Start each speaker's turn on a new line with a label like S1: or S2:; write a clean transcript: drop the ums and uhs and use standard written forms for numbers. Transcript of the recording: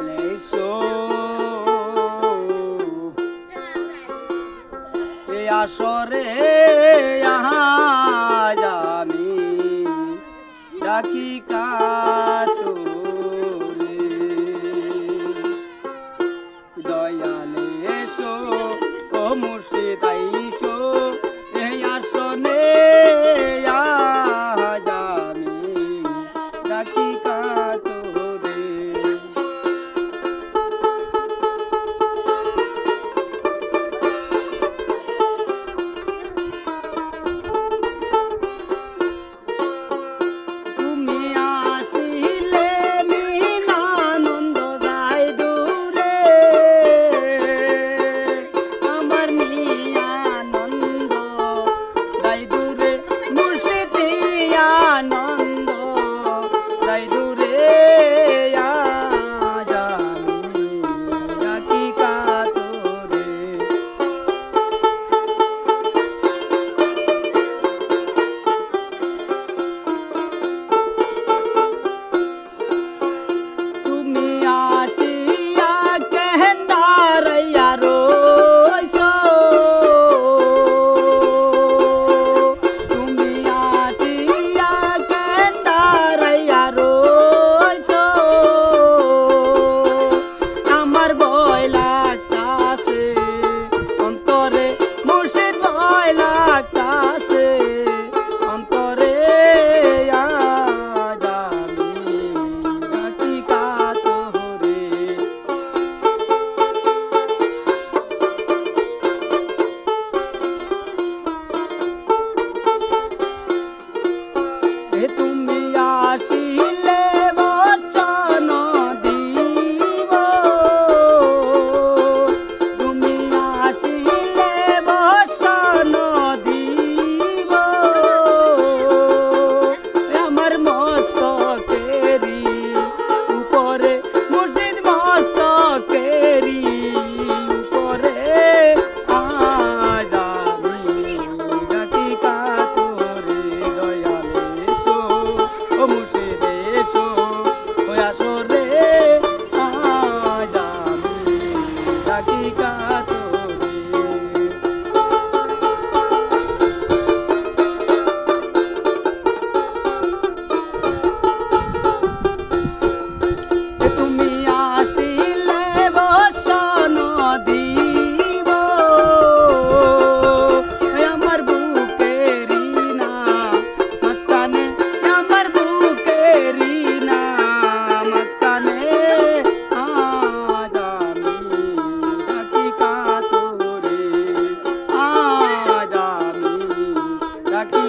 S1: দয়ালে এসো এই আসরে আজ আমি ডাকি কাতরে দয়ালে এসো ও মুর্শিদ আইসো এই আসনে আজ আমি ডাকি কাতরে তুমি আসিলে বচন দিব তুমি আসিলে বচন দিব আমার মস্তকেরি উপরে মুর্শিদ মস্তকেরি উপরে আজ আমি ডাকি কাতরে দয়ালে ও মুর্শিদ এসো ওই আসরে আজ আমি ডাকি কাতরে তুমি আসিলে বসন দিব আমার বুকেরি না মস্তানে আমার বুকেরি না মস্তানে আজ আমি ডাকি কাতরে আজ আমি ডাকি